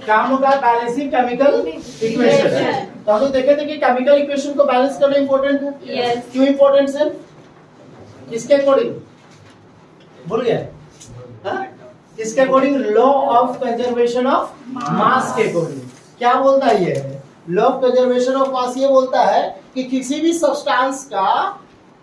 क्या होगा? Balancing chemical equation. तो हम लोग देखे थे कि केमिकल इक्वेशन को बैलेंस करना इंपॉर्टेंट है। Yes. क्यों इंपॉर्टेंट है? किसके अकॉर्डिंग भूल गया? किसके according? Law of conservation of mass के अकॉर्डिंग। क्या बोलता है ये? Law of conservation of mass ये बोलता है कि किसी भी सब्सटेंस का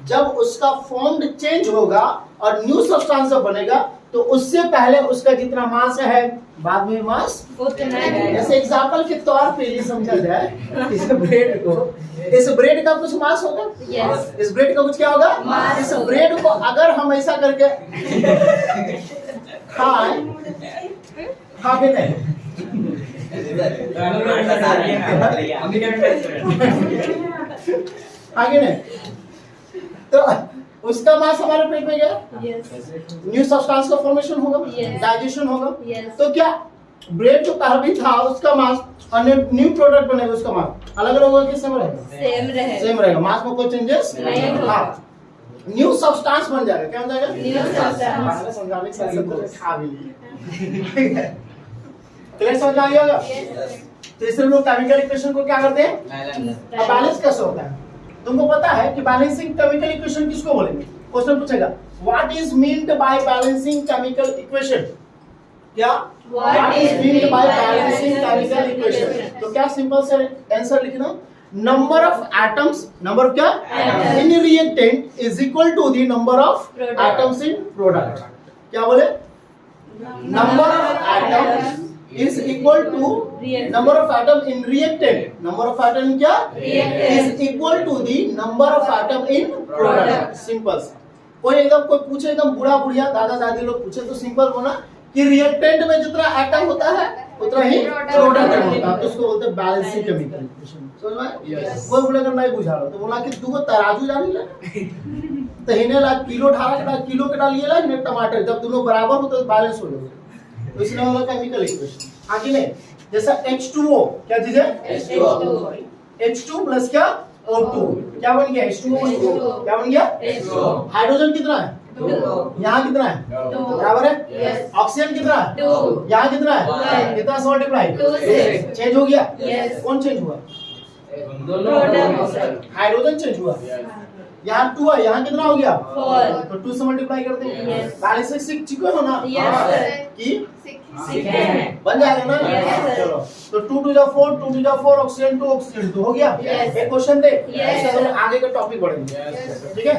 जब उसका फॉर्म चेंज होगा और न्यू सब्सटेंस जब बनेगा तो उससे पहले उसका जितना मास है बाद में मास उतना है। जैसे एग्जांपल के तौर पे ये समझा जाए इस ब्रेड को, इस ब्रेड का कुछ मास होगा। Yes. इस ब्रेड का कुछ क्या होगा? मास इस होगा। ब्रेड को अगर हम ऐसा करके खाएं, खाके नहीं आगे नहीं तो उसका मास हमारे पेट में गया, Yes. न्यू सब्सटेंस का फॉर्मेशन होगा, Yes. डाइजेशन होगा। Yes. तो क्या ब्रेड जो पहले था उसका मास और न्यू प्रोडक्ट बनेगा उसका मास अलग अलग होगा कि सेम रहेगा? सेम रहे। सेम रहेगा, मास में कोई चेंजेस नहीं होगा। हाँ, न्यू सब्सटेंस बन जाएगा। क्या बन जाएगा? New substance। हमारे समझाने के साथ सब खा भी लिए। क्लियर समझ आ गया होगा? तो इसलिए लोग केमिकल इक्वेशन को क्या करते हैं? अब बैलेंस कैसे होता है? तुमको पता है कि बैलेंसिंग केमिकल इक्वेशन किसको बोलेंगे? क्वेश्चन पूछेगा what is meant by balancing chemical equation. क्या What is meant meant by by balancing balancing chemical chemical equation? equation? तो क्या सिंपल से आंसर लिखना, number of atoms, number of क्या Atoms. In reactant is equal to the number of Product. Atoms in product. क्या बोले? Number of atoms is equal to Reactant. number of atom in reactant. Number of atom in क्या? Reactant. is equal to the number of atom in product. Simple. कोई एकदम कोई पूछे एकदम बूढ़ा बुढ़िया दादा दादी लोग पूछे तो सिंपल बोला कि रिएक्टेंट में जितना एटम होता है उतना ही प्रोडक्ट में होता है, तो उसको बोलते हैं बैलेंसिंग केमिकल इक्वेशन। समझ में? कोई बोलेगा नहीं बुझा रहा तो बोला कि तू तराजू जानी ले तो हिने ला किलो ढाला किलो के डालिए ला हिने टमाटर, जब दोनों बराबर हो तो बैलेंस हो जाएगा। तो इसलिए होगा केमिकल इक्वेशन। आगे नहीं, जैसा H2O क्या चीज है? H2O। H2 प्लस क्या? O2 क्या बन गया? H2O क्या बन गया? H2O। हाइड्रोजन कितना है? 2। यहाँ कितना है? 2। बराबर है? Yes. ऑक्सीजन कितना है? 2। यहाँ कितना है? 1। कितना से मल्टीप्लाई? 2 से। चेंज हो गया? Yes. कौन चेंज हुआ? Product। हाइड्रोजन चेंज हुआ। यहाँ 2 है, यहाँ कितना हो गया? 4। तो 2 से मल्टीप्लाई करते हैं। Yes. बैलेंस सीख चुके हो ना? Yes, sir. कि सीखे हैं। बन जाएगा ना? Yes, sir. चलो तो 2 to the 4 2 to the 4 oxygen 2 oxygen 2 हो गया। Yes. एक क्वेश्चन दे, Yes, इससे हम sir. आगे का टॉपिक बढ़ेंगे। ठीक है?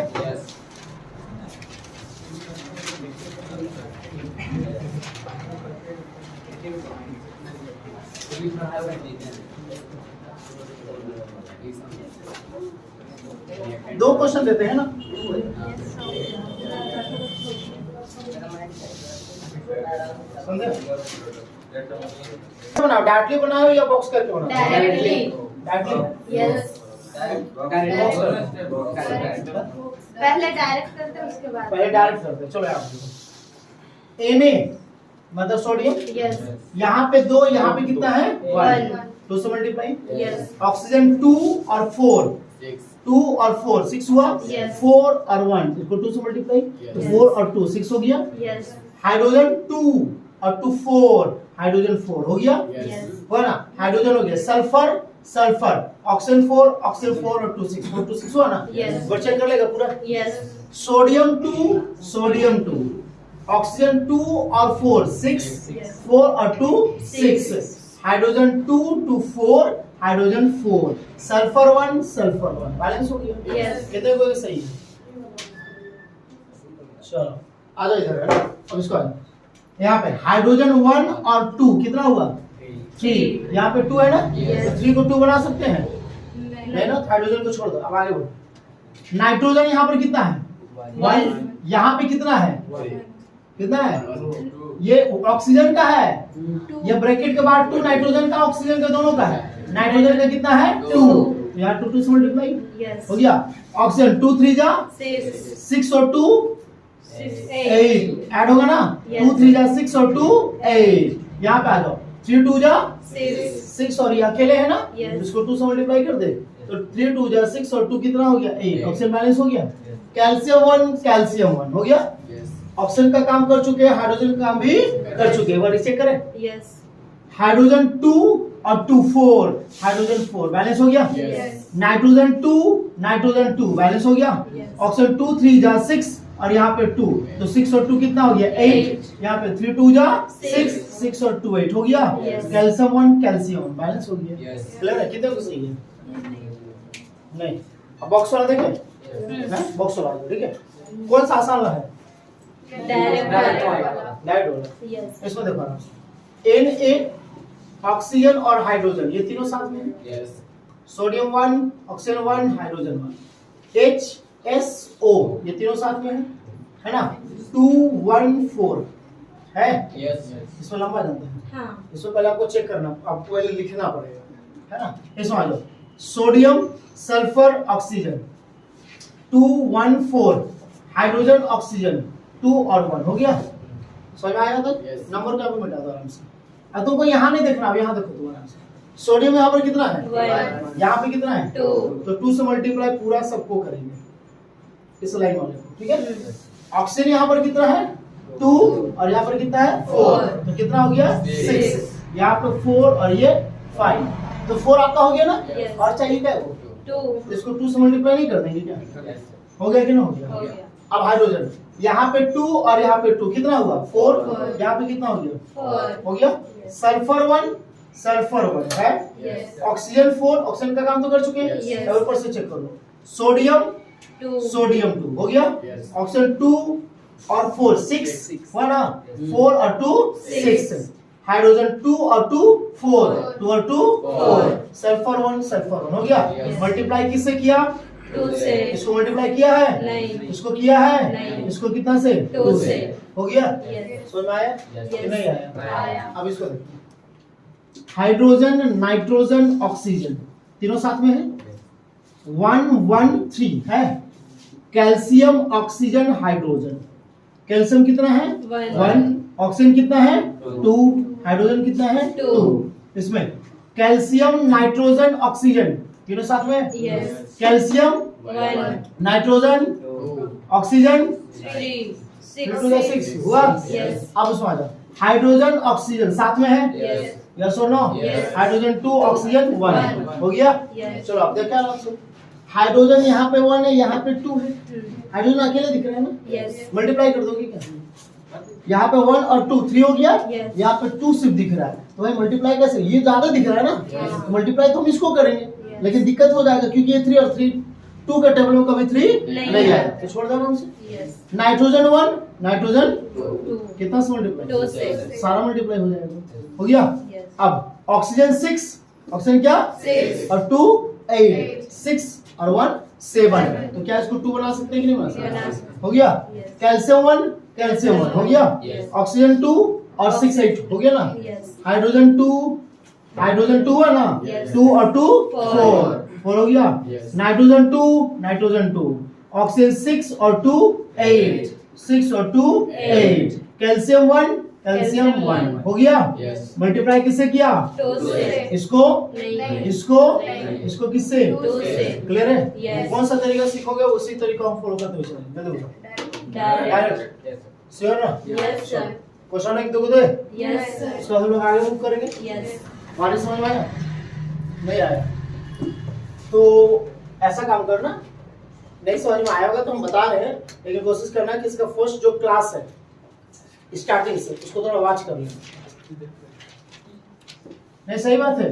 दो क्वेश्चन देते हैं ना? समझे? बनाओ, डायरेक्टली बनाओ या बॉक्स करके बनाओ? Directly. डायरेक्टली। Yes. पहले डायरेक्ट करते हैं उसके बाद पहले डायरेक्ट करते हैं। चलो आप देखो Na मतलब सोडियम, Yes. यहाँ पे 2, यहाँ पे कितना है? 1. 2 से मल्टीप्लाई। Yes. ऑक्सीजन 2 और 4 2 और 4 6 हुआ। Yes. 4 और 1 इसको 2 से मल्टीप्लाई तो Yes. 4 और 2 6 हो गया। Yes. हाइड्रोजन 2 और 2 4 हाइड्रोजन 4 हो गया। Yes. हुआ ना? हाइड्रोजन हो गया। सल्फर सल्फर ऑक्सीजन 4 और 2 6 4 2 6 हुआ ना? Yes. और चेक कर लेगा पूरा। Yes. सोडियम 2 ऑक्सीजन 2 और 4 6 Yes. 4 और 2 6 6. हाइड्रोजन 2 2 4 हाइड्रोजन 4 सल्फर 1 बैलेंस हो गया। Yes. कितने को सही है? चलो आ जाओ इधर है। अब इसको आ जाओ। यहाँ पे हाइड्रोजन 1 और 2 कितना हुआ? 3। यहाँ पे 2 है ना? Yes. 3 को 2 बना सकते हैं नहीं ना? हाइड्रोजन को छोड़ दो, अब आगे बढ़ो। नाइट्रोजन यहाँ पर कितना है? 1। यहाँ पे कितना है? कितना है? ये ऑक्सीजन का है, ये ब्रैकेट के बाद 2 नाइट्रोजन का ऑक्सीजन का दोनों का है। नाइट्रोजन का कितना है? 2। यहाँ 2 से मल्टीप्लाई Yes. हो गया। ऑक्सीजन 2 3 जा 6. 6 और 2 6. 8 ऐड होगा ना? Yes. 2 3 जा 6 और 2 8 यहाँ पे आ जाओ। 3 2 जा 6. 6 और ये अकेले है ना? Yes. इसको 2 से मल्टीप्लाई कर दे तो 3 2 जा 6 और 2 कितना हो गया 8, ऑक्सीजन बैलेंस हो गया। कैल्शियम 1 कैल्शियम 1 हो गया। ऑक्सीजन का काम कर चुके हैं, हाइड्रोजन का काम भी कर चुके हैं। एक बार चेक करें, यस हाइड्रोजन 2 और 2 4, हाइड्रोजन 4 बैलेंस हो गया। यस नाइट्रोजन 2 बैलेंस हो गया। Yes. ऑक्सीजन 2 3 जा 6 और यहाँ पे 2, तो 6 और 2 कितना हो गया 8, यहाँ पे 3 2 जा 6, 6 और 2 8 हो गया। Yes. कैल्शियम 1 कैल्शियम 1 बैलेंस हो गया। Yes. क्लियर है? कितने को सही है? नहीं। अब बॉक्स वाला देखें, हैं? बॉक्स वाला ठीक है। कौन सा आसान वाला है? डायरेक्ट डायरेक्ट वाला। यस इसमें देखो आराम से, Na ऑक्सीजन और हाइड्रोजन ये तीनों साथ में है। सोडियम 1 ऑक्सीजन 1 हाइड्रोजन 1, HSO ये तीनों साथ में है ना। 2 1 4 है। इसमें लंबा जाता है, हाँ इसमें पहले आपको चेक करना, आपको पहले लिखना पड़ेगा, है ना। इसमें आ जाओ, sodium sulphur oxygen 2 1 4, hydrogen oxygen 2 और 1 हो गया। समझ में आया था? Yes. नंबर को मिटा दो आराम से। अब तुमको यहाँ नहीं देखना, अब यहाँ देखो तुम आराम से। सोडियम यहाँ पर कितना है? 1 यहाँ पे कितना है? 2 तो 2 से मल्टीप्लाई पूरा सबको करेंगे इस लाइन वाले को, ठीक है। ऑक्सीजन यहाँ पर कितना है? 2 और यहाँ पर कितना है? 4, तो कितना हो गया? 6, यहाँ पे 4 और ये 5, तो 4 आपका हो गया ना। Yes. और चाहिए क्या वो? 2 इसको 2 से मल्टीप्लाई नहीं कर देंगे क्या? हो गया कि नहीं हो गया? हो गया अब हाइड्रोजन यहाँ पे 2 और यहाँ पे 2 कितना हुआ? 4, Four. यहाँ पे कितना हो गया? 4 हो गया। सल्फर 1 है। यस ऑक्सीजन 4, ऑक्सीजन का काम तो कर चुके हैं। Yes. अब ऊपर से चेक कर लो, सोडियम 2 सोडियम 2 हो गया। Yes. ऑक्सीजन 2 और 4 6 हुआ ना। 4 और 2 6, हाइड्रोजन 2 और 2 4, 2 और 2 4, सल्फर 1 हो गया। Yes. मल्टीप्लाई किससे किया? 2 से इसको मल्टीप्लाई किया है? नहीं इसको किया है? नहीं। इसको कितना से? 2 से हो गया। यस समझ में आया Yes. कि नहीं आया? आया अब इसको देखते हैं, हाइड्रोजन नाइट्रोजन ऑक्सीजन तीनों साथ में है। 1 1 3 है। कैल्शियम ऑक्सीजन हाइड्रोजन, कैल्शियम कितना है? 1, ऑक्सीजन कितना है? 2, हाइड्रोजन कितना है? 2। इसमें कैल्शियम नाइट्रोजन ऑक्सीजन तीनों साथ में। यस कैल्शियम 1 नाइट्रोजन ऑक्सीजन 3 6 हुआ। Yes. अब उसमें आ जाओ, हाइड्रोजन ऑक्सीजन साथ में है। यस यस और no? Yes. Hydrogen 2 oxygen 1 One. हो गया। Yes. चलो अब देखा आपसे, हाइड्रोजन यहाँ पे 1 है, यहाँ पे 2 है। हाइड्रोजन अकेले दिख रहे हैं ना, यस मल्टीप्लाई कर दोगे क्या? यहाँ पे 1 और 2 3 हो गया। Yes. यहाँ पे 2 सिर्फ दिख रहा है, तो भाई मल्टीप्लाई कैसे? ये ज्यादा दिख रहा है ना, Yes. मल्टीप्लाई तो हम इसको करेंगे। Yes. लेकिन दिक्कत हो जाएगा क्योंकि ये 3 और 3 2 के टेबल में कभी 3 नहीं नहीं है। आया, तो छोड़ दो हमसे। यस नाइट्रोजन 1 नाइट्रोजन 2 कितना से मल्टीप्लाई? 2 से सारा मल्टीप्लाई हो जाएगा, हो गया। यस अब ऑक्सीजन 6, ऑक्सीजन क्या? 6 और 2 8, 6 और 1 7, तो क्या इसको 2 बना सकते हैं कि नहीं बना बना सकते? सकते। हो गया। Yes. कैल्शियम 1 कैल्शियम 1 हो गया। Yes. ऑक्सीजन 2 और 6 8 हो गया ना। यस हाइड्रोजन 2 है ना। Yes. 2 और 2 Four. 4 हो गया। Yes. नाइट्रोजन 2 ऑक्सीजन 6 और 2 8, 6 और 2 8, कैल्शियम 1 कैल्शियम 1 हो गया। Yes. मल्टीप्लाई किससे किया? 2 से इसको नहीं इसको नहीं। इसको किससे? 2 से क्लियर है? Yes. कौन सा तरीका सीखोगे उसी तरीका हम फॉलो करते हुए चलेंगे। देखो डायरेक्ट श्योर ना? यस सर क्वेश्चन एक दो दे, यस सर उसको हम लोग आगे मूव करेंगे। यस हमारी समझ में आया? नहीं आया तो ऐसा काम करना, नहीं समझ में आया होगा तो हम बता रहे हैं, लेकिन कोशिश करना कि इसका फर्स्ट जो क्लास है स्टार्टिंग से उसको थोड़ा वॉच कर लेना। नहीं सही बात है,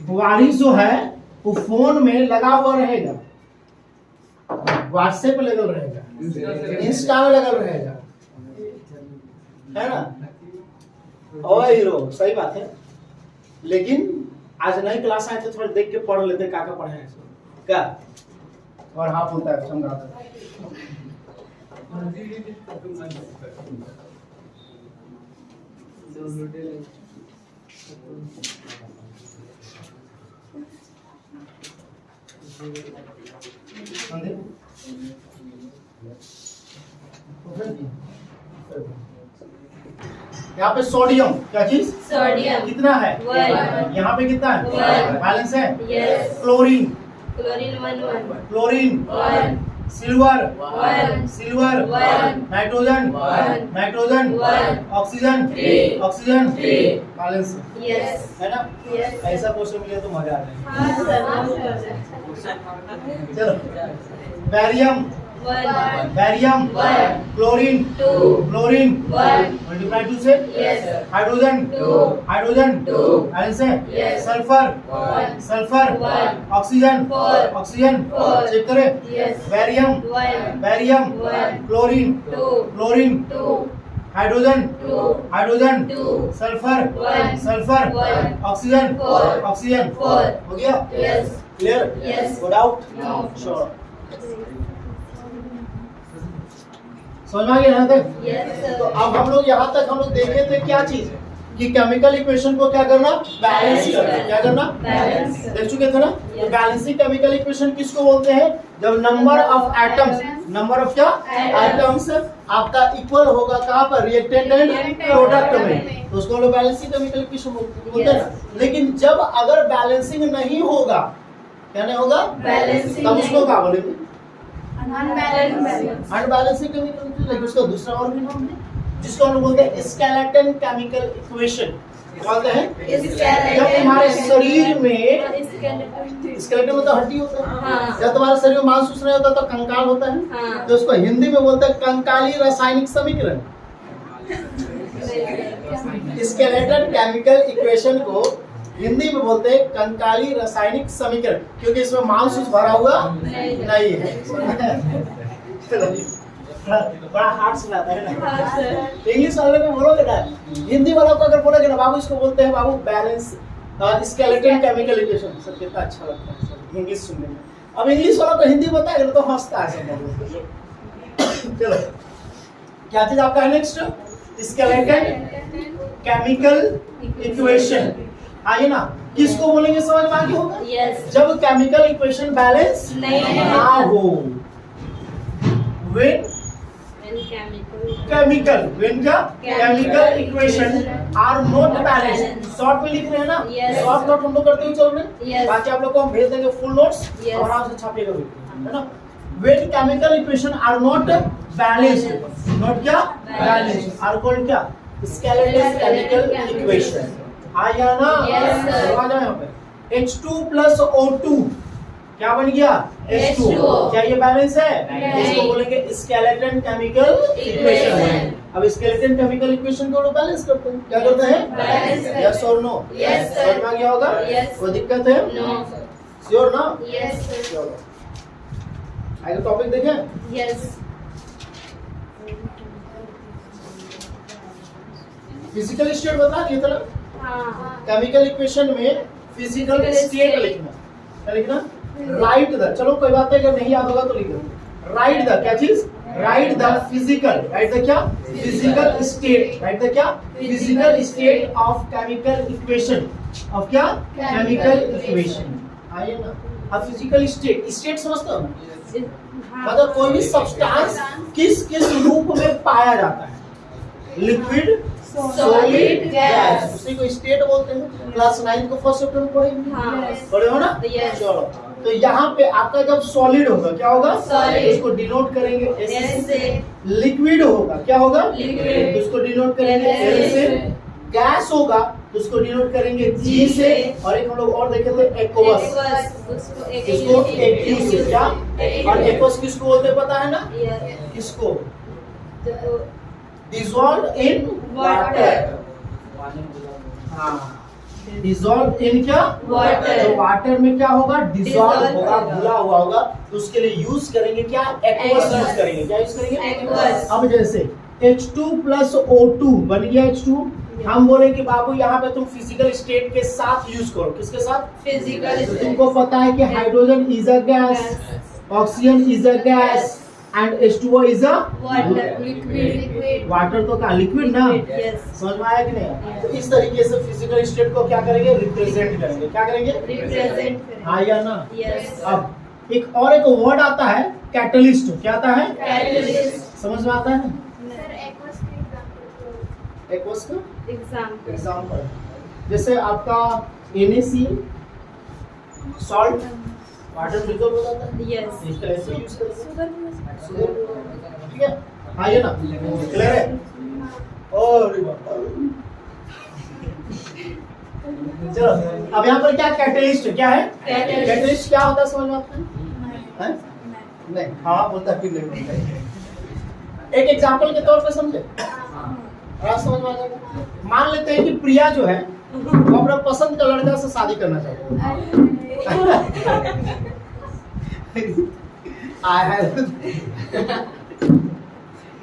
वारिस जो है वो फोन में लगा हुआ रहेगा, व्हाट्सएप पे लगल रहेगा, इंस्टा में लगल रहेगा, है ना। और हीरो सही बात है, लेकिन आज नई क्लास आए तो थोड़ा देख के पढ़ लेते क्या क्या पढ़े हैं क्या, और हाँ बोलता है समझाता है। यहाँ पे सोडियम क्या चीज? सोडियम कितना है? One. यहाँ पे कितना है? One. बैलेंस है। Yes chlorine chlorine 1 chlorine, 1 silver, 1 silver, 1 nitrogen, 1 nitrogen, 1 oxygen, 3 oxygen, 3 balance yes है ना? यस ऐसा क्वेश्चन मिले तो मजा आ जाए। हाँ सर चलो, barium, 1 barium, 1 chlorine, 2 chlorine, 1 multiply 2 से, yes hydrogen, 2 hydrogen, Two. Balance है, Yes. Sulphur, 1 sulphur, 1 oxygen, 4 oxygen, Four. Check करें, yes barium, 1 barium, One. Chlorine, 2 chlorine, 2 hydrogen, 2 hydrogen, Two. Sulphur, One. Sulphur, One. Oxygen, Four. Oxygen, Four. हो गया? Yes clear? Yes. Good out? No. Sure. समझ में आ गया यहाँ तक? Yes तो अब हम लोग यहाँ तक हम लोग देखे थे क्या चीज कि केमिकल इक्वेशन को क्या करना, बैलेंस करना। क्या करना, बैलेंस। देख चुके थे ना? तो Yes. बैलेंसिंग केमिकल इक्वेशन किसको बोलते हैं? जब number of atoms, number of क्या एटम्स आपका इक्वल होगा कहाँ पर, रिएक्टेंट एंड प्रोडक्ट में, तो उसको हम लोग बैलेंसिंग केमिकल इक्वेशन बोलते हैं ना। लेकिन जब अगर बैलेंसिंग नहीं होगा, क्या नहीं होगा, Balancing तब उसको नहीं। क्या बोलेंगे, अनबैलेंस अनबैलेंसिंग केमिकल इक्वेशन। उसका दूसरा और भी नाम है जिसको हम लोग बोलते हैं स्केलेटन केमिकल इक्वेशन। बोलते हैं जब तुम्हारे शरीर में, स्केलेटन मतलब हड्डी होता है, हाँ। जब तुम्हारे शरीर में मांस नहीं होता तो कंकाल होता है, हाँ। तो उसको हिंदी में बोलते हैं कंकाली रासायनिक समीकरण। स्केलेटन केमिकल इक्वेशन को हिंदी में बोलते हैं कंकाली रासायनिक समीकरण, क्योंकि इसमें मांस भरा हुआ नहीं है। चलो, बड़ा हार्ड सुनाता है ना। इंग्लिश वाले को बोलोगे ना, हिंदी वालों को अगर बोलोगे ना बाबू, इसको बोलते हैं बाबू balance skeleton chemical equation. Sir कितना अच्छा लगता है सर इंग्लिश सुनने में। अब इंग्लिश वालों को हिंदी बताएगा तो हंसता है सब। चलो, क्या चीज आपका है नेक्स्ट, स्केलेटन केमिकल इक्वेशन। आइए ना, किसको बोलेंगे समझ में आ गया होगा? यस जब केमिकल इक्वेशन बैलेंस नहीं ना हो, when chemical when क्या chemical equation are not balanced। Short में लिख रहे हैं ना, Yes. शॉर्ट नोट हम लोग करते हुए चल रहे हैं। Yes. बाकी आप लोग को हम भेज देंगे फुल नोट्स, Yes. और आराम से छापिएगा भी, है ना। when chemical equation are not balanced, not क्या balanced, are called क्या skeletal chemical equation। आया ना, Yes, sir. आ जाओ यहाँ पे। H2 plus O2 क्या बन गया, H2O। क्या ये बैलेंस है? नहीं। इसको बोलेंगे स्केलेटन केमिकल इक्वेशन। Equation। अब स्केलेटन केमिकल इक्वेशन को लोग बैलेंस करते हैं, क्या करते हैं, Balance करते हैं। यस और नो। Yes, sir। समझ में आ गया होगा? Yes। कोई दिक्कत है? नो श्योर ना? यस चलो आगे टॉपिक देखें। यस फिजिकल स्टेट बता दिए था, हाँ केमिकल इक्वेशन में फिजिकल Physical स्टेट state। लिखना। क्या लिखना, राइट द, चलो कोई बात नहीं, अगर नहीं याद होगा तो लिख दो। राइट द क्या चीज, right the physical, right the क्या फिजिकल स्टेट, राइट द क्या physical state of chemical equation, of क्या केमिकल इक्वेशन। आइए ना, अब फिजिकल स्टेट, स्टेट समझते हो ना, मतलब कोई भी सब्सटेंस किस किस रूप में पाया जाता है, लिक्विड, सॉलिड, गैस, उसी को स्टेट बोलते हैं। क्लास 9 को फर्स्ट चैप्टर में पढ़ेंगे, हाँ पढ़े हो ना? Yes। चलो, तो यहाँ पे आपका जब सॉलिड होगा क्या होगा, Solid। उसको डिनोट करेंगे S एस से। से लिक्विड होगा क्या होगा, Liquid। उसको डिनोट करेंगे L L से। से। गैस होगा तो उसको डिनोट करेंगे G से। और एक हम लोग और देखे थे एक्वस, उसको इसको AQ से। क्या, और एक्वस किसको बोलते हैं पता है ना, किसको, डिसॉल्व इन वाटर। हाँ, डिसॉल्व इन क्या Water। तो वाटर में क्या होगा, डिसॉल्व Dissolve होगा, होगा। घुला हुआ होगा, तो उसके लिए यूज करेंगे क्या, एक्वस Aqueous। यूज करेंगे। क्या यूज करेंगे, Aqueous। अब जैसे H2 plus O2 बन गया H2, हम बोले कि बाबू यहाँ पे तुम फिजिकल स्टेट के साथ यूज करो, किसके साथ, फिजिकल तो तुमको पता है कि hydrogen is a gas, oxygen is a gas and H2O is a water liquid water, तो क्या लिक्विड ना। यस समझ में आया कि नहीं? तो इस तरीके से फिजिकल स्टेट को क्या करेंगे, रिप्रेजेंट करेंगे। क्या करेंगे, रिप्रेजेंट हाँ या ना। यस अब एक और एक वर्ड आता है कैटलिस्ट। क्या आता है, कैटलिस्ट समझ में आता है, सर एक्वस के एक्वस का एग्जांपल एग्जांपल, जैसे आपका NaCl सॉल्ट, वाटर डिजोल्व हो जाता है। यस इसका ऐसे यूज करेंगे। शुगर ठीक है, हाँ ये ना क्लियर है। और चलो अब यहाँ पर क्या कैटलिस्ट क्या है? कैटलिस्ट क्या होता है समझ में आपको? हैं? नहीं, हाँ बोलता फिर नहीं बोलता। एक एग्जांपल के तौर पे समझे, आप समझ में आ जाएगा। मान लेते हैं कि प्रिया जो है वो अपना पसंद का लड़का से शादी करना चाहती है।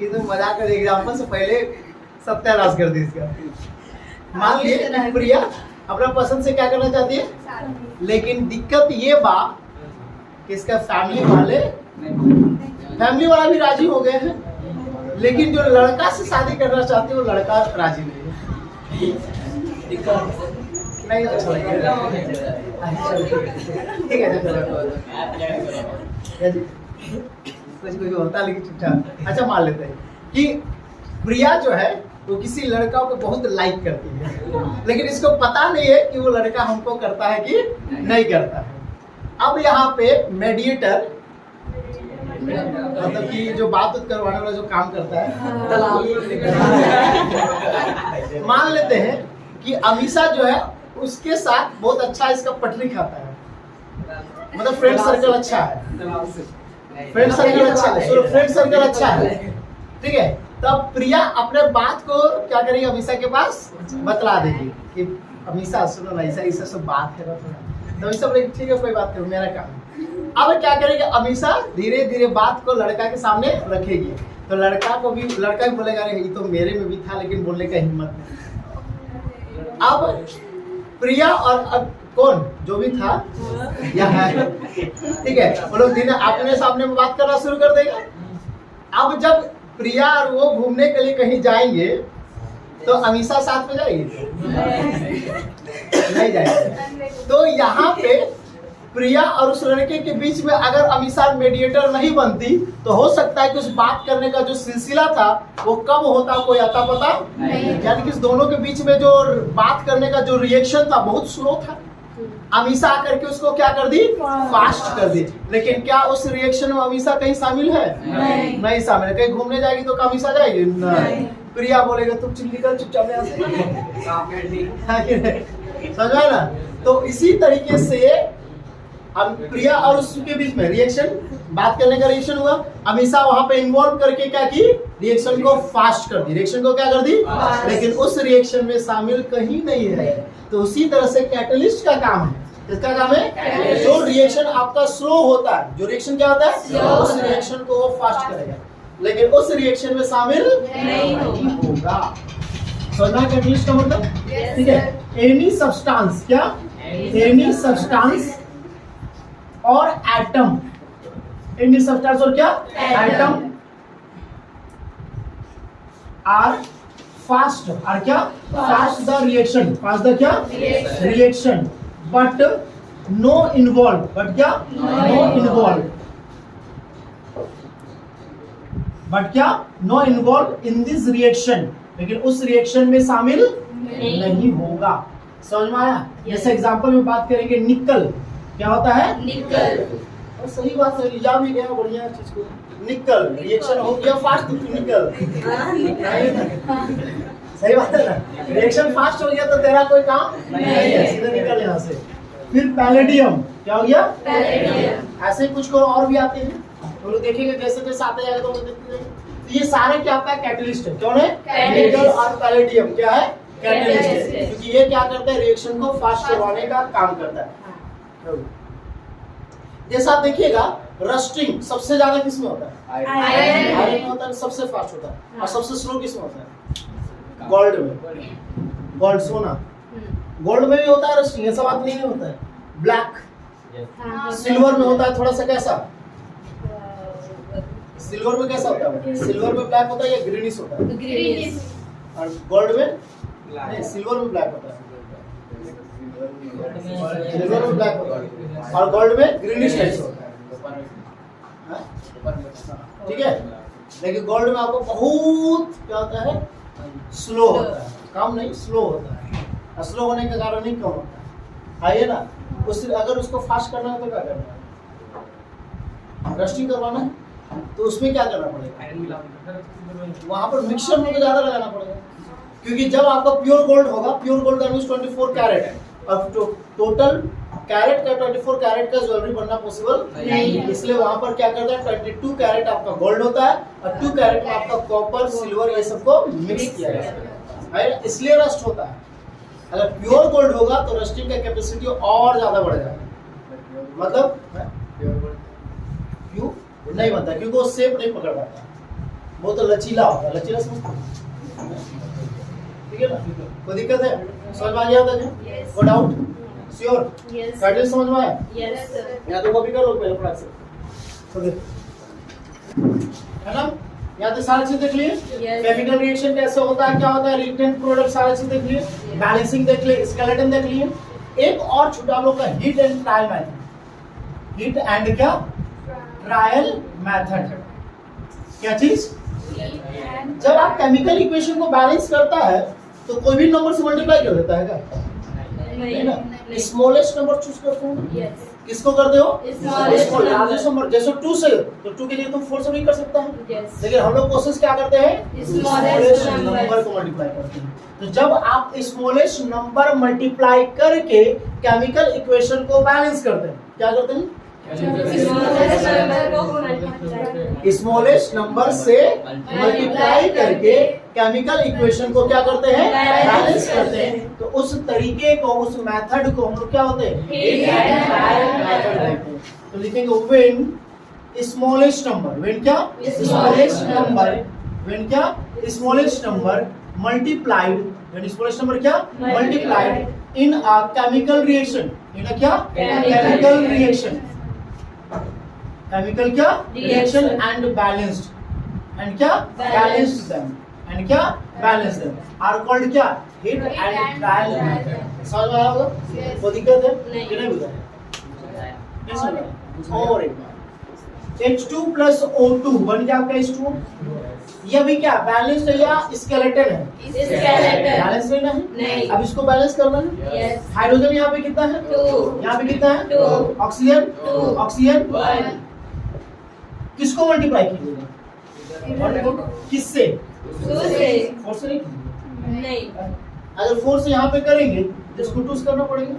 ये तो मजाक कर एग्जांपल से पहले सत्यानाश कर दी इसका। मान लिए कि प्रिया अपना पसंद से क्या करना चाहती है, लेकिन दिक्कत ये बा कि इसका फैमिली वाला भी राजी हो गए हैं, लेकिन जो लड़का से शादी करना चाहते हैं वो लड़का राजी नहीं है। नहीं अच्छा ठीक है कुछ कुछ होता लेकिन ठीक-ठाक। अच्छा मान लेते हैं कि प्रिया जो है वो किसी लड़का को बहुत लाइक करती है, लेकिन इसको पता नहीं है कि वो लड़का हमको करता है कि नहीं करता है। अब यहाँ पे मेडिएटर मतलब कि जो बात करवाने वाला जो काम करता है, मान लेते हैं कि अमीषा जो है उसके साथ बहुत अच्छा इसका पटरी खाता है, मतलब फ्रेंड सर्कल अच्छा है, फ्रेंड सर्कल अच्छा है, फ्रेंड सर्कल अच्छा है, ठीक है। तब प्रिया अपने बात को क्या करेगी, अमीषा के पास बतला देगी कि अमीषा सुनो ना ऐसा ऐसा सब बात है ना, तो अमीषा बोलेगी ठीक है कोई बात करो मेरा काम। अब क्या करेगी अमीषा, धीरे धीरे बात को लड़का के सामने रखेगी, तो लड़का भी बोलेगा अरे ये तो मेरे में भी था लेकिन बोलने का हिम्मत नहीं। अब प्रिया और अब कौन जो भी था या है, ठीक है, वो लोग धीरे अपने सामने में बात करना शुरू कर देगा। अब जब प्रिया और वो घूमने के लिए कहीं जाएंगे तो अमीषा साथ में जाएगी नहीं जाएगी। तो यहाँ पे प्रिया और उस लड़के के बीच में अगर अमीषा मेडिएटर नहीं बनती तो हो सकता है कि उस बात करने का जो सिलसिला था वो कब होता कोई आता पता नहीं। यानी कि इस दोनों के बीच में जो बात करने का जो रिएक्शन था बहुत स्लो था। अमीषा आकर के उसको क्या कर दी, फास्ट कर दी। लेकिन क्या उस रिएक्शन में अमीषा कहीं शामिल है? नहीं शामिल है। कहीं घूमने जाएगी तो अमीषा जाएगी नहीं। प्रिया बोलेगा तुम निकल चुपचाप यहाँ से, समझ में ना। तो इसी तरीके से प्रिया और उसके बीच में रिएक्शन, बात करने का रिएक्शन हुआ, अमीषा वहां पे इन्वॉल्व करके क्या की, रिएक्शन को फास्ट कर दी, रिएक्शन को क्या कर दी, लेकिन उस रिएक्शन में शामिल कहीं नहीं है। तो उसी तरह से कैटलिस्ट का काम है, किसका काम है, जो रिएक्शन आपका स्लो होता है, जो रिएक्शन क्या होता है, उस रिएक्शन को वो फास्ट करेगा, लेकिन उस रिएक्शन में शामिल नहीं होगा। समझना कैटलिस्ट का मतलब, ठीक है। एनी सब्सटेंस, क्या, एनी सब्सटेंस और एटम, एनी सब्सटेंस और क्या, एटम आर फास्ट, और क्या, fast the reaction, fast the क्या, reaction, but no involve, but क्या, नो इन्वॉल्व, बट क्या, no involve in this reaction, लेकिन उस रिएक्शन में शामिल नहीं होगा। समझ में आया। जैसे एग्जांपल में बात करेंगे, निकल क्या होता है, निकल, और सही बात है, लिया भी गया बढ़िया चीज को, निकल रिएक्शन हो गया फास्ट, निकल, सही बात है ना, रिएक्शन फास्ट हो गया तो तेरा कोई काम नहीं है, सीधे निकल यहाँ से। फिर पैलेडियम क्या हो गया, पैलेडियम, ऐसे कुछ को और भी आते हैं, तो लोग देखेंगे जैसे जैसे आते जाएगा तो देखते रहेंगे। तो ये सारे क्या होता है, कैटलिस्ट है। कौन है, निकल और पैलेडियम क्या है, कैटलिस्ट है, क्योंकि ये क्या करता है, रिएक्शन को फास्ट करवाने का काम करता है। जैसा आप देखिएगा, रस्टिंग सबसे ज्यादा किसमें होता है, आयरन में होता है, सबसे फास्ट होता है, और सबसे स्लो किसमें होता है, गोल्ड में, गोल्ड सोना, गोल्ड में भी होता है रस्टिंग, ऐसा बात नहीं होता है। ब्लैक, सिल्वर में होता है थोड़ा सा, कैसा, सिल्वर में कैसा होता है, सिल्वर में ब्लैक होता है या ग्रीनिश होता है, ग्रीनिश, और गोल्ड में नहीं, सिल्वर में ब्लैक होता है, सिल्वर में ब्लैक होता है, और गोल्ड में ग्रीनिश टाइप होता है, ठीक है। लेकिन गोल्ड में आपको बहुत क्या होता है, स्लो होता है, कम नहीं स्लो होता है, और स्लो होने के कारण नहीं कम होता है। आइए ना, उस अगर उसको फास्ट करना है तो क्या करना है, रस्टिंग करवाना है तो उसमें क्या करना पड़ेगा, वहां पर मिक्सचर में ज्यादा लगाना पड़ेगा, क्योंकि जब आपका प्योर गोल्ड होगा, pure gold that means 24 carat है, और टोटल कैरेट का 24 कैरेट का ज्वेलरी बनना पॉसिबल नहीं, इसलिए वहां पर क्या करता है 22 कैरेट आपका गोल्ड होता है और 2 कैरेट में आपका कॉपर सिल्वर ये सबको मिक्स किया जाता है, इसलिए रस्ट होता है। अगर प्योर गोल्ड होगा तो रस्टिंग का कैपेसिटी और ज्यादा बढ़ जाएगा, मतलब क्यों नहीं बनता, क्योंकि वो शेप नहीं पकड़ पाता, वो तो लचीला होता है, लचीला समझते हैं? ठीक है ना, कोई दिक्कत है, समझ में आ गया था जी, कोई डाउट, श्योर, पैटर्न समझ में आया, या तो कॉपी करो पहले फटाक से, है ना, यहाँ तो सारी चीज देख लिए, केमिकल रिएक्शन कैसे होता है, क्या होता है, रिएक्टेंट प्रोडक्ट सारी चीज देख लिए, बैलेंसिंग देख लिए, स्केलेटन देख लिए, एक और छोटा लोग का heat and trial method, heat and क्या ट्रायल मेथड, क्या चीज, जब आप केमिकल इक्वेशन को बैलेंस करता है तो कोई भी नंबर से मल्टीप्लाई कर देता है क्या, नहीं ना, स्मॉलेस्ट नंबर चूज करते हो, किसको करते हो, इसको लार्जेस्ट नंबर, जैसे 2 से तो 2 के लिए तुम 4 से भी कर सकता है, लेकिन हम लोग कोशिश क्या करते हैं, स्मॉलेस्ट नंबर को मल्टीप्लाई करते हैं। तो जब आप स्मॉलेस्ट नंबर मल्टीप्लाई करके केमिकल इक्वेशन को बैलेंस करते हैं, क्या करते हैं, स्मॉलेस्ट नंबर से मल्टीप्लाई करके केमिकल इक्वेशन को क्या करते हैं, बैलेंस करते हैं, तो उस तरीके को, उस मेथड को हम लोग क्या होते हैं, तो लिखेंगे व्हेन स्मॉलेस्ट नंबर, व्हेन क्या स्मॉलेस्ट नंबर, व्हेन क्या smallest number multiplied, when smallest number क्या multiplied in a chemical reaction, in a क्या केमिकल रिएक्शन, केमिकल क्या रिएक्शन एंड बैलेंस्ड, एंड क्या बैलेंस्ड देम, एंड क्या बैलेंस देम आर कॉल्ड क्या hit and trial method. समझ में आया होगा, कोई दिक्कत है कि नहीं बुझा, नहीं समझ, और एक बार H2 plus O2 बन गया आपका H2, ये भी क्या बैलेंस्ड है या स्केलेटन है, बैलेंस नहीं है, अब इसको बैलेंस करना है, हाइड्रोजन यहाँ पे कितना है, 2, यहाँ पे कितना है, 2, ऑक्सीजन, ऑक्सीजन, किसको मल्टीप्लाई कीजिएगा, किससे, 4 से नहीं, अगर 4 से यहाँ पे करेंगे तो इसको 2 से करना पड़ेगा,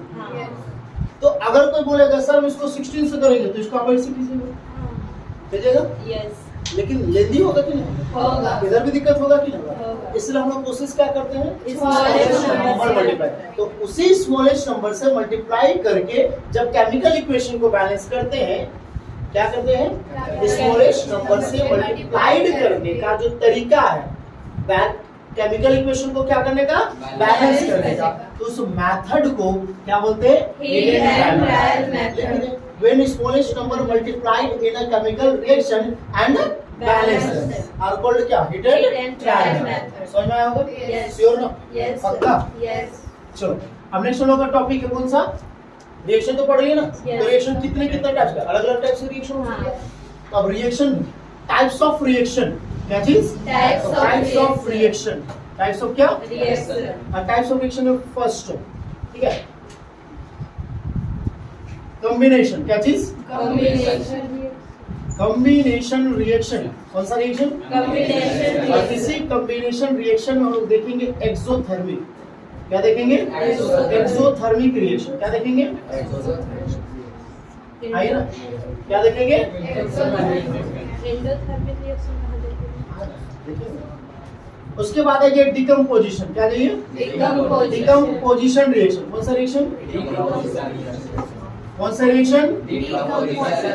तो अगर कोई बोलेगा सर हम इसको 16 से करेंगे तो इसको आप 8 से कीजिएगा, लेकिन लेंदी होगा कि नहीं होगा, इधर भी दिक्कत होगा कि नहीं होगा, इसलिए हम लोग कोशिश क्या करते हैं, स्मॉलेस्ट नंबर मल्टीप्लाई, तो उसी स्मॉलेस्ट नंबर से मल्टीप्लाई करके जब केमिकल इक्वेशन को बैलेंस करते हैं, क्या करते हैं, स्मॉलेस्ट नंबर से मल्टीप्लाइड करने का जो तरीका है, केमिकल इक्वेशन को क्या करने का, बैलेंस करने का, तो उस मेथड को क्या बोलते हैं, heat and trial method, when smallest number multiplied in a chemical reaction and balanced are called क्या, हीट एंड ट्रायल मेथड। समझ में आया होगा, श्योर ना, पक्का, चलो अब नेक्स्ट हम लोग का टॉपिक है कौन सा, रिएक्शन तो पढ़ लिए ना, तो रिएक्शन कितने कितने टाइप्स का, अलग अलग टाइप से रिएक्शन होती है, तो अब रिएक्शन टाइप्स ऑफ रिएक्शन, क्या चीज, types of reaction, types of क्या रिएक्शन, टाइप्स ऑफ रिएक्शन में फर्स्ट, ठीक है, कॉम्बिनेशन, क्या चीज, कॉम्बिनेशन रिएक्शन, कौन सा रिएक्शन, कॉम्बिनेशन, और इसी कॉम्बिनेशन रिएक्शन में हम लोग देखेंगे एक्सोथर्मिक, क्या देखेंगे, एक्सोथर्मिक रिएक्शन, क्या देखेंगे, आइए ना, क्या देखेंगे, एंडोथर्मिक रिएक्शन उसके बाद है ये डिकम्पोजिशन, क्या चाहिए, डिकम्पोजिशन रिएक्शन, कौन सा रिएक्शन, कौन सा रिएक्शन,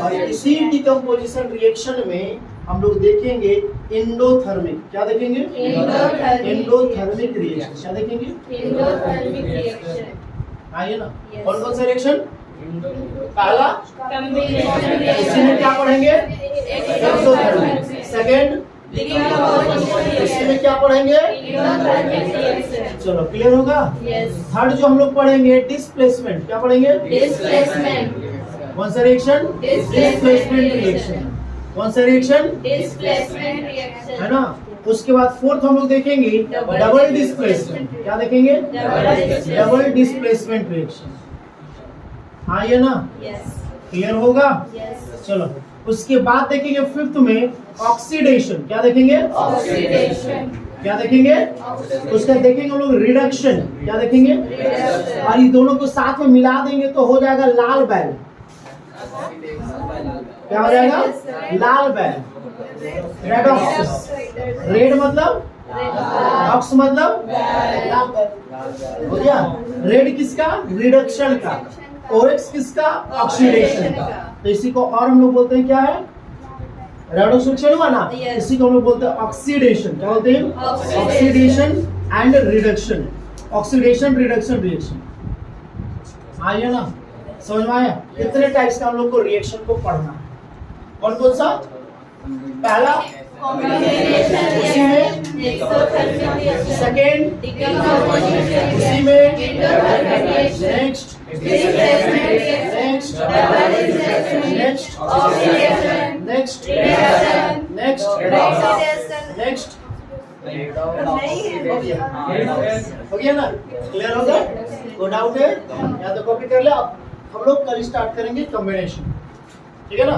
और इसी डिकम्पोजिशन रिएक्शन में हम लोग देखेंगे एंडोथर्मिक, क्या देखेंगे, एंडोथर्मिक रिएक्शन, क्या देखेंगे, आइए ना, कौन कौन सा रिएक्शन, पहला इसी में क्या पढ़ेंगे, एक्सोथर्मिक, सेकंड इसमें क्या पढ़ेंगे, चलो क्लियर होगा, थर्ड जो हम लोग पढ़ेंगे डिस्प्लेसमेंट, क्या पढ़ेंगे, डिस्प्लेसमेंट, कौन सा रिएक्शन, डिस्प्लेसमेंट रिएक्शन, कौन सा रिएक्शन, डिस्प्लेसमेंट रिएक्शन, है ना, उसके बाद फोर्थ हम लोग देखेंगे डबल डिस्प्लेसमेंट, क्या देखेंगे, डबल डिस्प्लेसमेंट रिएक्शन, हाँ ये ना, क्लियर होगा, चलो उसके बाद देखेंगे फिफ्थ में ऑक्सीडेशन। क्या देखेंगे? ऑक्सीडेशन, क्या देखेंगे? उसका देखेंगे हम लोग रिडक्शन। क्या देखेंगे? और ये दोनों को साथ में मिला देंगे तो हो जाएगा लाल बैल। क्या हो जाएगा? लाल बैल। Red ox. रेड मतलब ऑक्स मतलब लाल बैल। हो गया? रेड किसका? रिडक्शन का। ओरेक्स किसका? ऑक्सीडेशन का। तो इसी को और हम लोग बोलते हैं क्या है? रेडोक्सिडेशन हुआ ना, इसी को हम लोग बोलते हैं ऑक्सीडेशन। क्या बोलते हैं? Oxidation and reduction. Oxidation reduction reaction. आइए ना, समझ में आया? कितने टाइप्स का हम लोग को रिएक्शन को पढ़ना है। कौन कौन सा? पहला उसी में, सेकेंड उसी में, next next next next next next. हो गया ना? क्लियर हो गया? कोई डाउट है या तो कॉपी कर ले आप। हम लोग कल स्टार्ट करेंगे कॉम्बिनेशन। ठीक है ना?